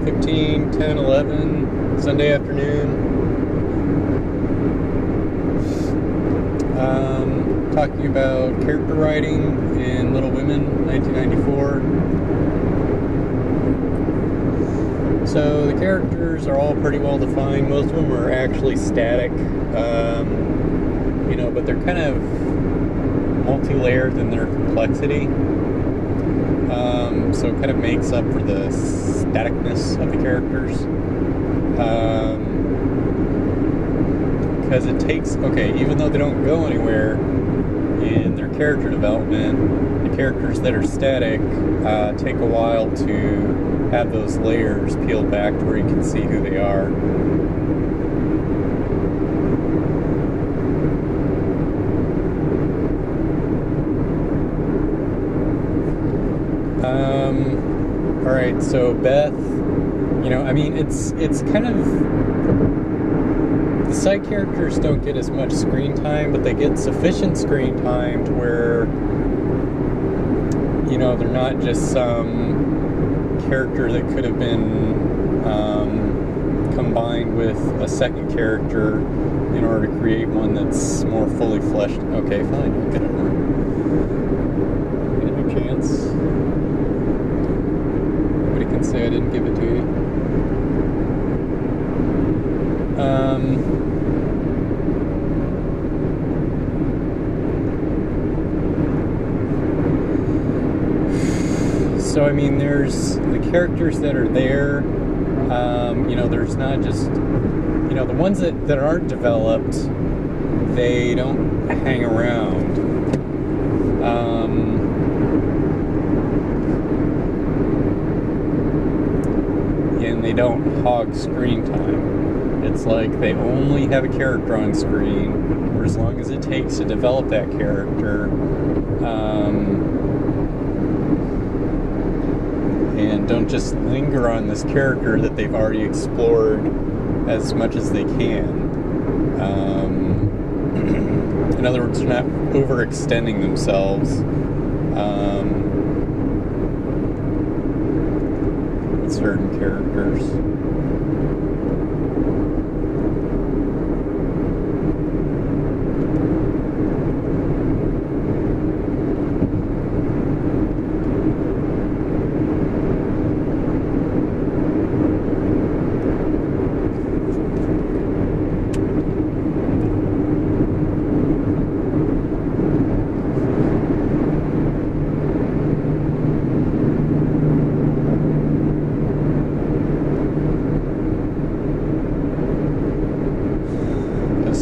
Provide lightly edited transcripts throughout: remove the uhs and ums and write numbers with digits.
15, 10, 11, Sunday afternoon. Talking about character writing in Little Women, 1994. So the characters are all pretty well defined. Most of them are actually static, but they're kind of multi-layered in their complexity. So it kind of makes up for the staticness of the characters. Because it takes, even though they don't go anywhere in their character development, the characters that are static take a while to have those layers peeled back to where you can see who they are. Alright, so Beth, it's kind of, the side characters don't get as much screen time, but they get sufficient screen time to where, they're not just some character that could have been combined with a second character in order to create one that's more fully fleshed. Okay, fine, I'll get it. Get a new chance. Nobody can say I didn't give it to you. So, there's the characters that are there, there's not just, the ones that aren't developed, they don't hang around. And they don't hog screen time. It's like they only have a character on screen for as long as it takes to develop that character. And don't just linger on this character that they've already explored as much as they can. In other words, they're not overextending themselves with certain characters.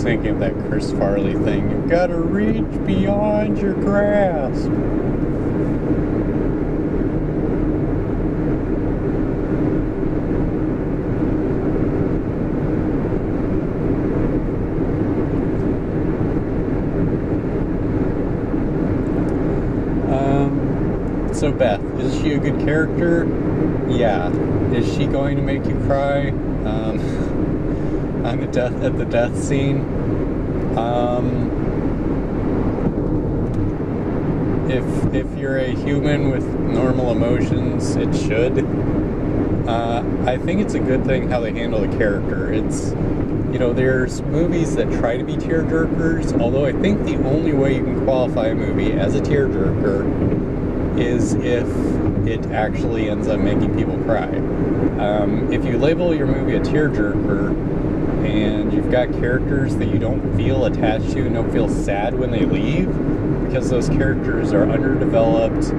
Thinking of that Chris Farley thing. You've got to reach beyond your grasp. So Beth, is she a good character? Yeah. Is she going to make you cry? At the death scene. If you're a human with normal emotions, it should. I think it's a good thing how they handle the character. It's, there's movies that try to be tearjerkers, although I think the only way you can qualify a movie as a tearjerker is if it actually ends up making people cry. If you label your movie a tearjerker, and you've got characters that you don't feel attached to and don't feel sad when they leave because those characters are underdeveloped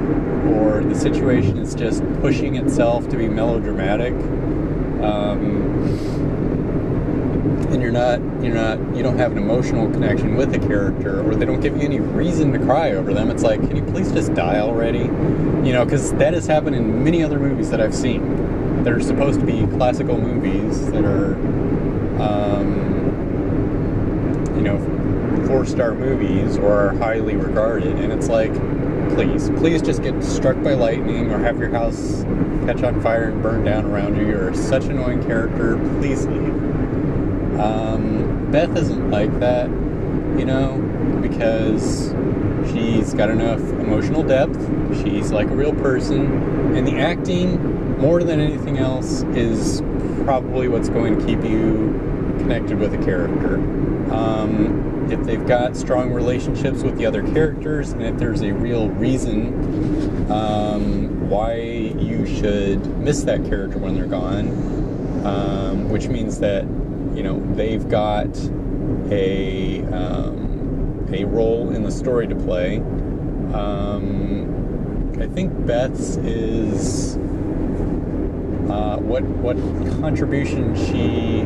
or the situation is just pushing itself to be melodramatic, and you don't have an emotional connection with the character, or they don't give you any reason to cry over them. It's like, can you please just die already? Because that has happened in many other movies that I've seen that are supposed to be classical movies that are 4-star movies or are highly regarded, and it's like, please just get struck by lightning or have your house catch on fire and burn down around you. You're such an annoying character, please leave. Beth isn't like that, because she's got enough emotional depth She's like a real person, and the acting, more than anything else, is probably what's going to keep you connected with a character. If they've got strong relationships with the other characters, and if there's a real reason why you should miss that character when they're gone, which means that, you know, they've got a role in the story to play. I think Beth's is what contribution she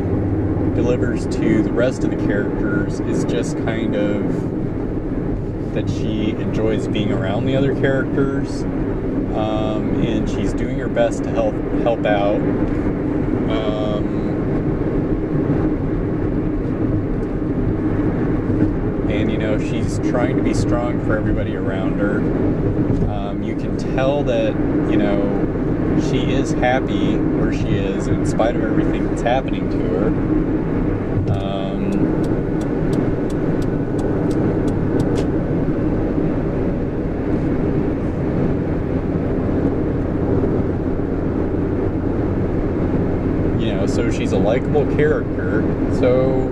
delivers to the rest of the characters is just kind of that she enjoys being around the other characters, and she's doing her best to help out. And, you know, she's trying to be strong for everybody around her. You can tell that, you know, she is happy where she is, in spite of everything that's happening to her. You know, so she's a likable character. So,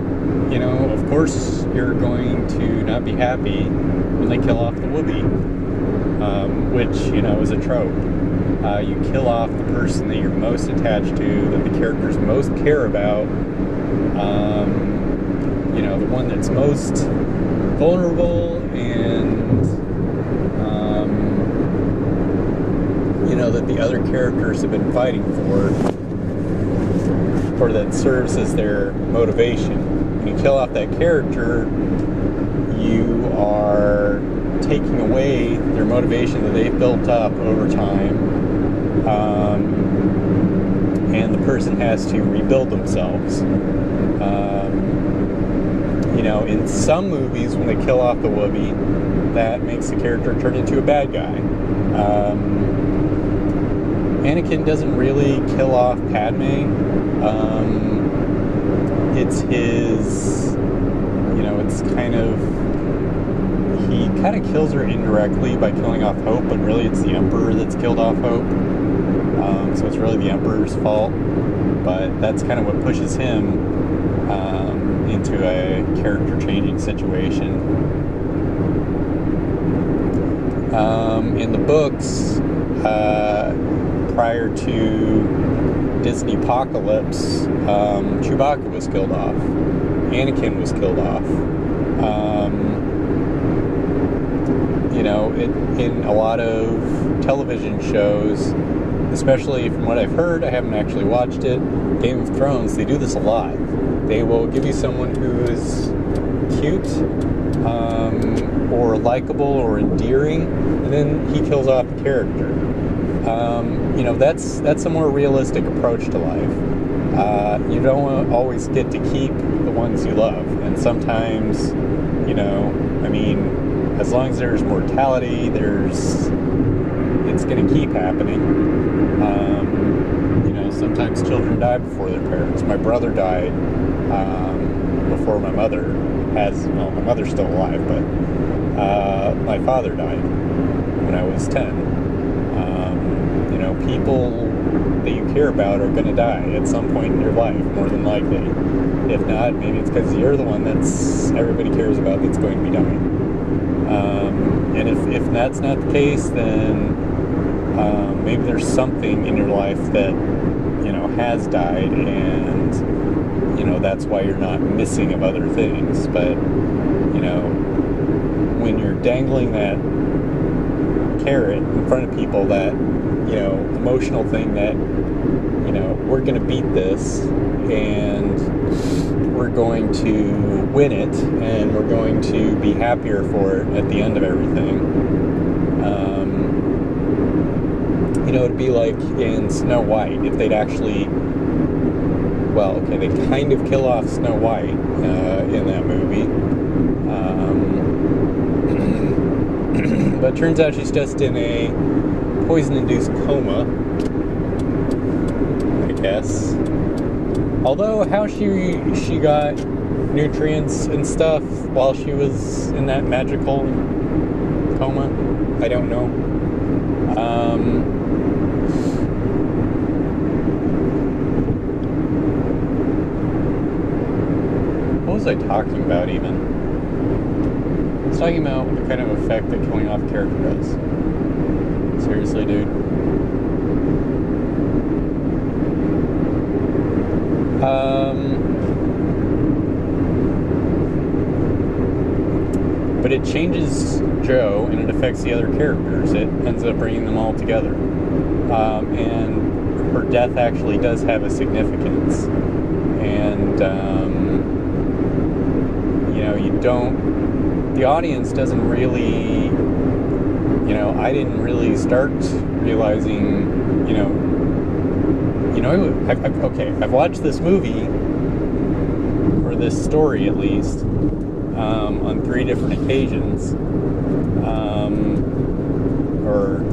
you know, of course you're going to not be happy when they kill off the Whoopi, which, you know, is a trope. You kill off the person that you're most attached to, that the characters most care about, you know, the one that's most vulnerable, and, you know, that the other characters have been fighting for, or that serves as their motivation. When you kill off that character, you are taking away their motivation that they've built up over time. And the person has to rebuild themselves. You know, in some movies, when they kill off the Whoopi, that makes the character turn into a bad guy. Anakin doesn't really kill off Padme. It's his, you know, it's kind of, he kind of kills her indirectly by killing off Hope, but really it's the Emperor that's killed off Hope. So it's really the Emperor's fault, but that's kind of what pushes him into a character-changing situation. In the books, prior to Disney Apocalypse, Chewbacca was killed off. Anakin was killed off. You know, in a lot of television shows, especially from what I've heard, I haven't actually watched it, Game of Thrones, they do this a lot. They will give you someone who is cute, or likable, or endearing, and then he kills off the character. You know, that's a more realistic approach to life. You don't always get to keep the ones you love, and sometimes, you know, I mean, as long as there's mortality, it's going to keep happening. You know, sometimes children die before their parents. My brother died before my mother well, my mother's still alive, but my father died when I was 10. You know, people that you care about are going to die at some point in your life, more than likely. If not, maybe it's because you're the one that's everybody cares about that's going to be dying. And if that's not the case, then maybe there's something in your life that, you know, has died, and, you know, that's why you're not missing of other things. But, you know, when you're dangling that carrot in front of people, that, you know, emotional thing that, you know, we're going to beat this, and we're going to win it, and we're going to be happier for it at the end of everything. You know, it'd be like in Snow White, if they'd actually, well, okay, they kind of kill off Snow White in that movie. But it turns out she's just in a poison-induced coma, I guess. Although, how she got nutrients and stuff while she was in that magical coma, I don't know. What was I talking about even? I was talking about the kind of effect that killing off a character does. Seriously, dude. But it changes Joe and it affects the other characters. It ends up bringing them all together. And her death actually does have a significance. And, the audience doesn't really, I didn't really start realizing, I've watched this movie, or this story at least, on 3 different occasions, or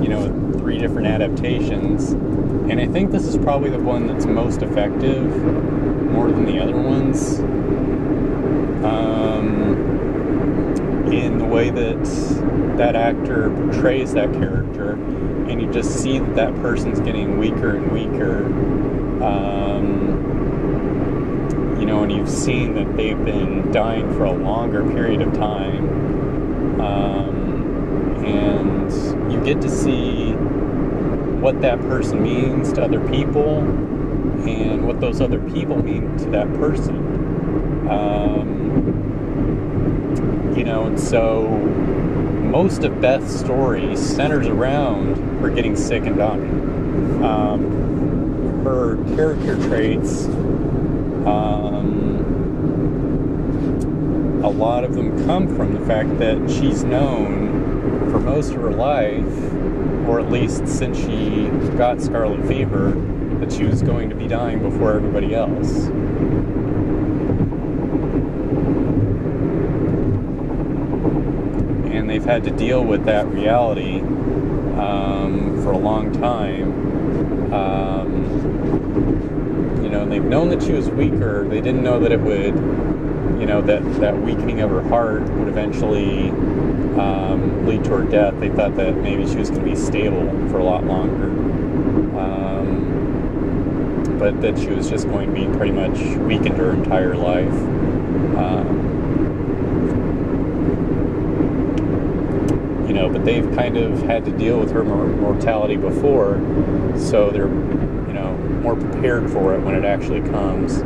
3 different adaptations, and I think this is probably the one that's most effective, more than the other ones, in the way that that actor portrays that character, and you just see that that person's getting weaker and weaker, and you've seen that they've been dying for a longer period of time, and you get to see what that person means to other people and what those other people mean to that person. And so most of Beth's story centers around her getting sick and dying. Her character traits, a lot of them come from the fact that she's known for most of her life, or at least since she got scarlet fever, that she was going to be dying before everybody else. And they've had to deal with that reality for a long time. And they've known that she was weaker. They didn't know that it would, that weakening of her heart would eventually lead to her death. They thought that maybe she was going to be stable for a lot longer. But that she was just going to be pretty much weakened her entire life. But they've kind of had to deal with her mortality before, so they're, more prepared for it when it actually comes.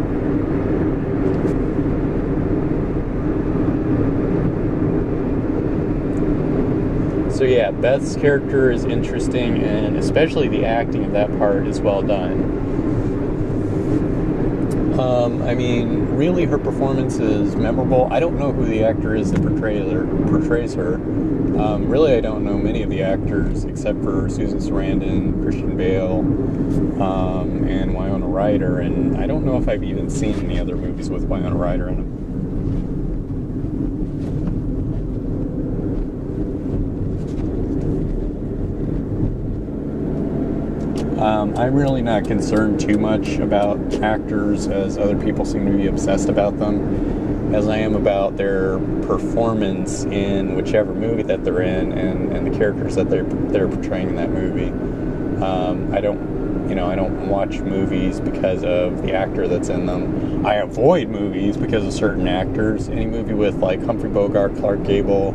So yeah, Beth's character is interesting, and especially the acting of that part is well done. Really her performance is memorable. I don't know who the actor is that portrays her. Really, I don't know many of the actors except for Susan Sarandon, Christian Bale, and Winona Ryder, and I don't know if I've even seen any other movies with Winona Ryder in them. I'm really not concerned too much about actors, as other people seem to be obsessed about them, as I am about their performance in whichever movie that they're in, and the characters that they're portraying in that movie. I don't watch movies because of the actor that's in them. I avoid movies because of certain actors. Any movie with like Humphrey Bogart, Clark Gable,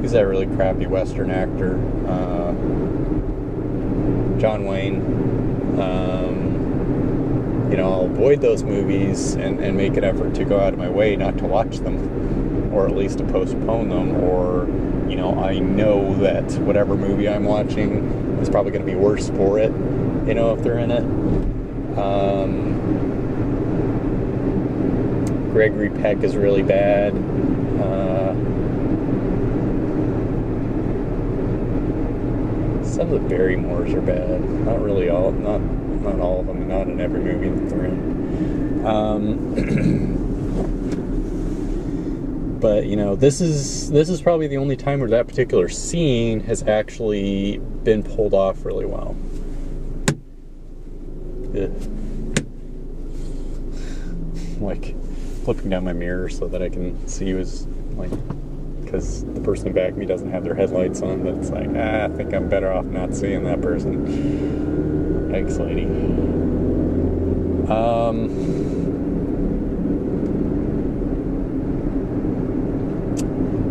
who's that really crappy Western actor? John Wayne. I'll avoid those movies and make an effort to go out of my way not to watch them, or at least to postpone them, or, I know that whatever movie I'm watching is probably going to be worse for it, if they're in it. Gregory Peck is really bad. Some of the Barrymores are bad. Not really all, not all of them, and not in every movie that they're in. But this is probably the only time where that particular scene has actually been pulled off really well. Ugh. Like flipping down my mirror so that I can see who's like because the person back of me doesn't have their headlights on, but it's like, I think I'm better off not seeing that person. Yikes, lady.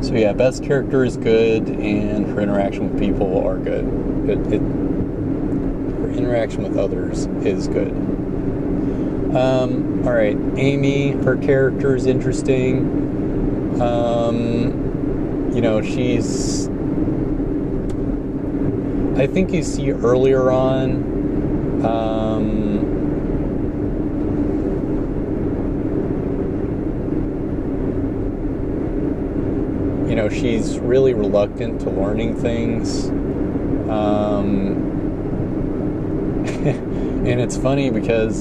So yeah, Beth's character is good, and her interaction with people are good. Her interaction with others is good. Alright, Amy, her character is interesting. She's... I think you see earlier on, she's really reluctant to learning things. And it's funny because,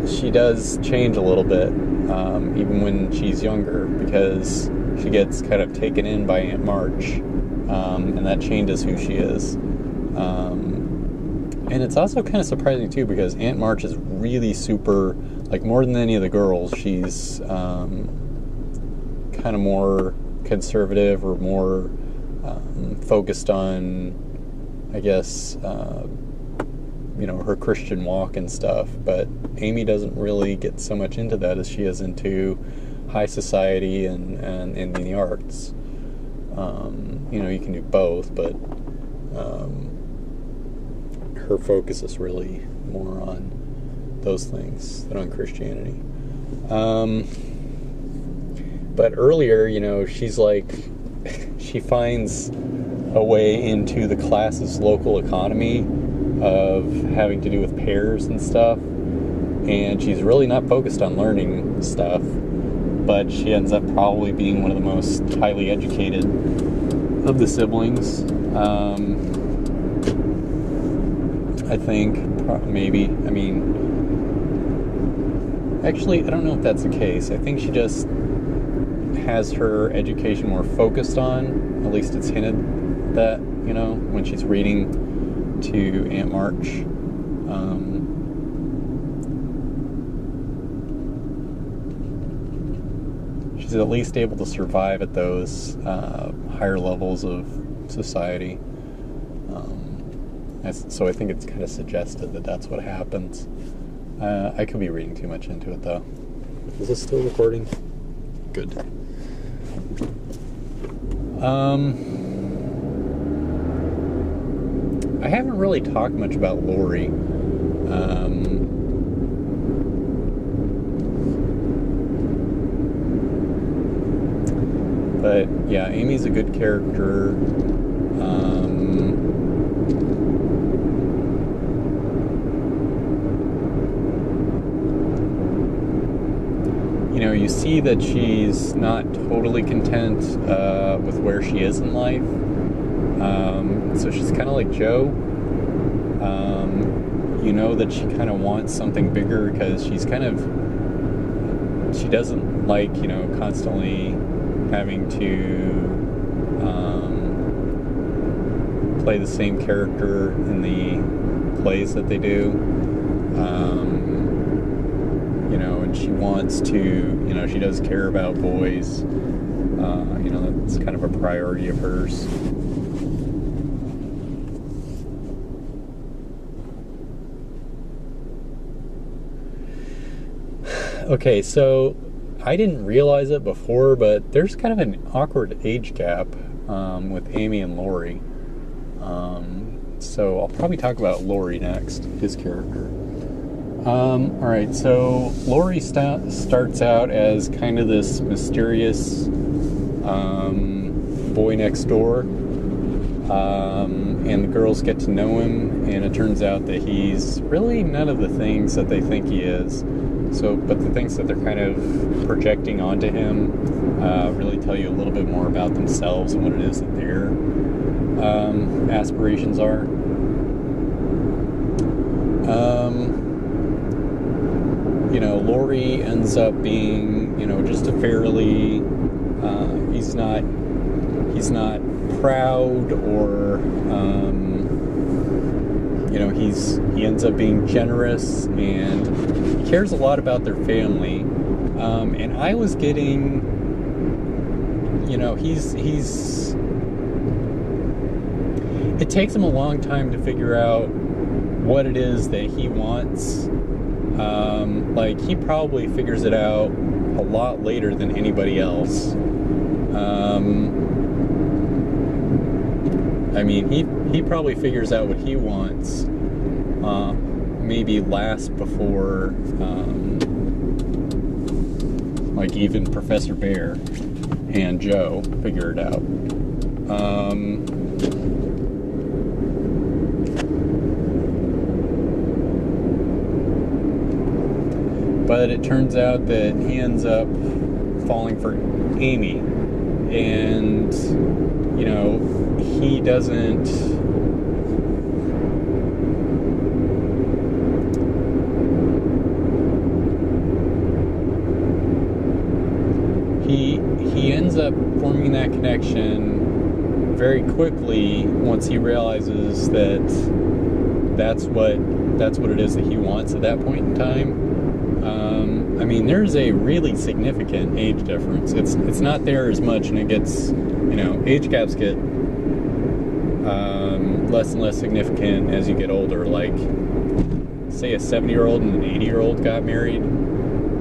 she does change a little bit, even when she's younger, because she gets kind of taken in by Aunt March, and that changes who she is. And it's also kind of surprising, too, because Aunt March is really super, more than any of the girls, she's kind of more conservative or more focused on, I guess, her Christian walk and stuff. But Amy doesn't really get so much into that as she is into high society and in the arts. You can do both, but her focus is really more on those things than on Christianity. But earlier, she's she finds a way into the class's local economy of having to do with pears and stuff, and she's really not focused on learning stuff, but she ends up probably being one of the most highly educated of the siblings. I think, maybe. Actually, I don't know if that's the case. I think she just has her education more focused on, at least it's hinted that, when she's reading to Aunt March. She's at least able to survive at those higher levels of society. So I think it's kind of suggested that that's what happens. I could be reading too much into it, though. Is this still recording? Good. I haven't really talked much about Lori. But yeah, Amy's a good character. You see that she's not totally content with where she is in life. So she's kind of like Joe. That she kind of wants something bigger because she doesn't like, constantly having to play the same character in the plays that they do. And she wants to, she does care about boys. That's kind of a priority of hers. Okay, so I didn't realize it before, but there's kind of an awkward age gap with Amy and Lori. So I'll probably talk about Lori next, his character. Alright, so Lori starts out as kind of this mysterious boy next door, and the girls get to know him, and it turns out that he's really none of the things that they think he is. But the things that they're kind of projecting onto him really tell you a little bit more about themselves and what it is that their aspirations are. Lori ends up being, just a fairly, he's not proud or, he ends up being generous, and he cares a lot about their family. And I was getting you know, it takes him a long time to figure out what it is that he wants. Like, he probably figures it out a lot later than anybody else. I mean, he probably figures out what he wants, maybe last before, like, even Professor Bear and Joe figure it out. But it turns out that he ends up falling for Amy, and, you know, he doesn't, he ends up forming that connection very quickly once he realizes that that's what it is that he wants at that point in time. I mean, there's a really significant age difference. It's not there as much, and it gets, you know, age gaps get less and less significant as you get older. Like, say a 70-year-old and an 80-year-old got married,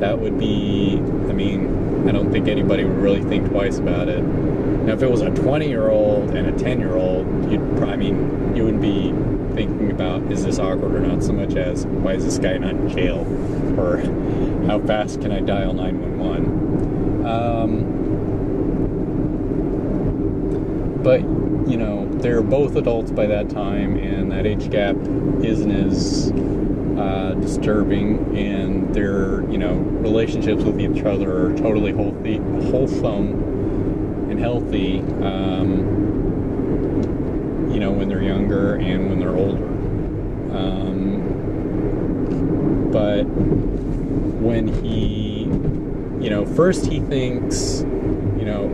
that would be, I mean, I don't think anybody would really think twice about it. Now, if it was a 20-year-old and a 10-year-old, you wouldn't be thinking about, is this awkward or not, so much as, why is this guy not in jail? Or how fast can I dial 911? But, you know, they're both adults by that time, and that age gap isn't as disturbing, and their, you know, relationships with each other are totally wholesome and healthy, you know, when they're younger and when they're older. But when he, you know, first he thinks, you know,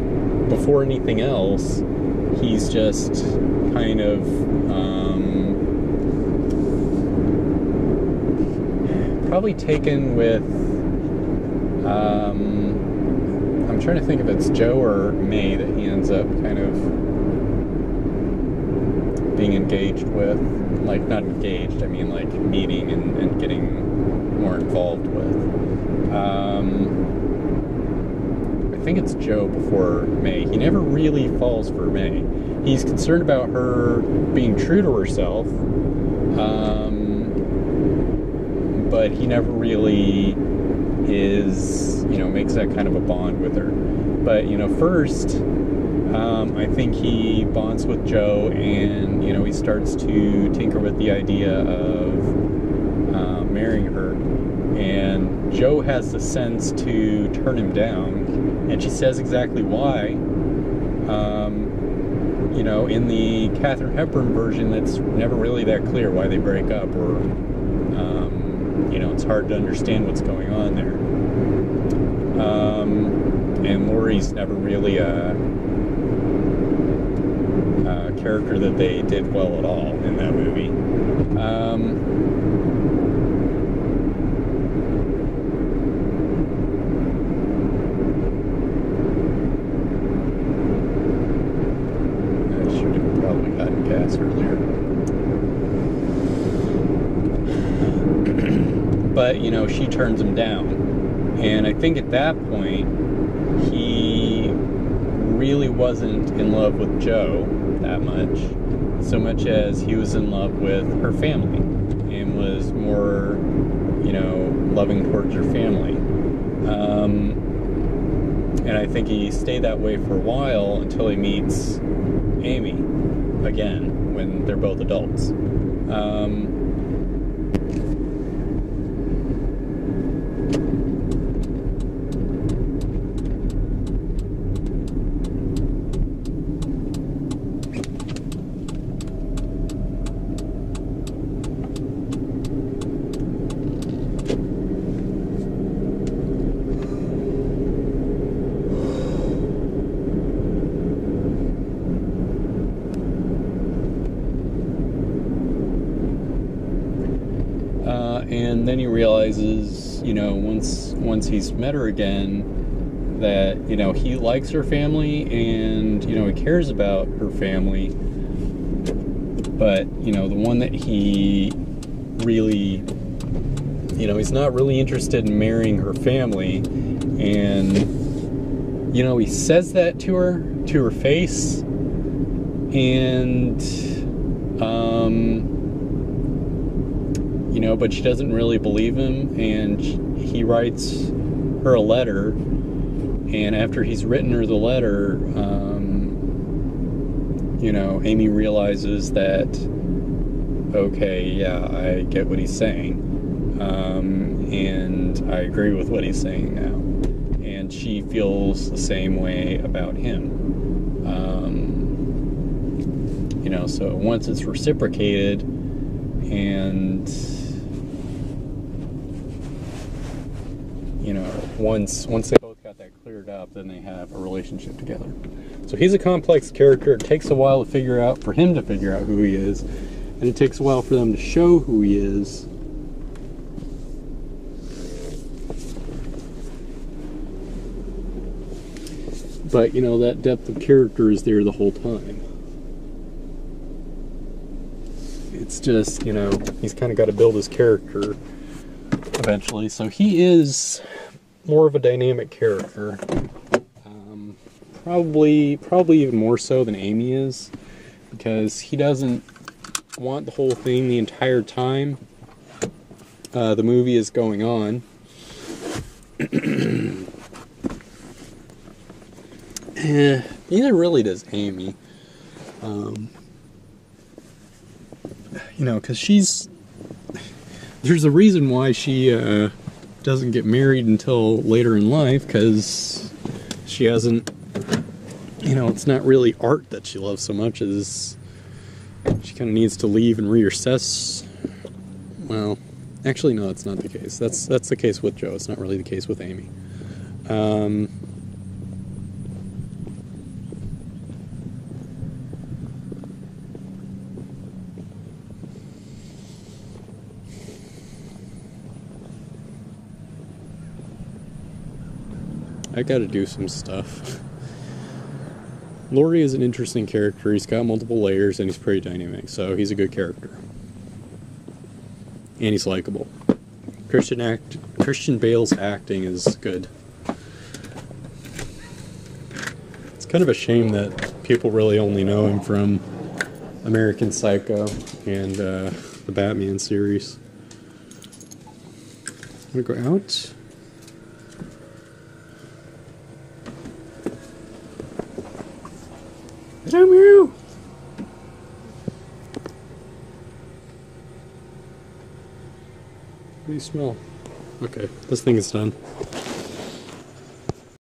before anything else, he's just kind of probably taken with, I'm trying to think if it's Joe or May that he ends up kind of being engaged with. Like, not engaged, I mean, like, meeting and getting more involved with. I think it's Joe before May. He never really falls for May. He's concerned about her being true to herself, but he never really is, you know, makes that kind of a bond with her. But, you know, first, I think he bonds with Joe, and, you know, he starts to tinker with the idea of marrying her. And Joe has the sense to turn him down, and she says exactly why. You know, in the Katharine Hepburn version, it's never really that clear why they break up, or, you know, it's hard to understand what's going on there. And Laurie's never really a character that they did well at all in that movie. I should have probably gotten gas earlier. But, you know, she turns him down. And I think at that point, he really wasn't in love with Joe that much, so much as he was in love with her family and was more, you know, loving towards her family. And I think he stayed that way for a while until he meets Amy again when they're both adults. And then he realizes, you know, once he's met her again, that, you know, he likes her family and, you know, he cares about her family, but, you know, the one that he really, you know, he's not really interested in marrying her family. And, you know, he says that to her face, and you know, but she doesn't really believe him, and he writes her a letter, and after he's written her the letter, you know, Amy realizes that, okay, yeah, I get what he's saying, and I agree with what he's saying now, and she feels the same way about him. You know, so once it's reciprocated, and, you know, once they both got that cleared up, then they have a relationship together. So he's a complex character. It takes a while to figure out, for him to figure out who he is, and it takes a while for them to show who he is. But, you know, that depth of character is there the whole time. It's just, you know, he's kind of got to build his character eventually. So he is more of a dynamic character. Probably even more so than Amy is, because he doesn't want the whole thing the entire time the movie is going on. Neither really does Amy. You know, because there's a reason why she doesn't get married until later in life, because she hasn't, you know, it's not really art that she loves so much as she kind of needs to leave and reassess. Well, actually, no, that's not the case. That's the case with Joe. It's not really the case with Amy. I gotta do some stuff. Laurie is an interesting character. He's got multiple layers and he's pretty dynamic, so he's a good character. And he's likable. Christian Bale's acting is good. It's kind of a shame that people really only know him from American Psycho and the Batman series. I'm gonna go out. Damn you! What do you smell? Okay, this thing is done.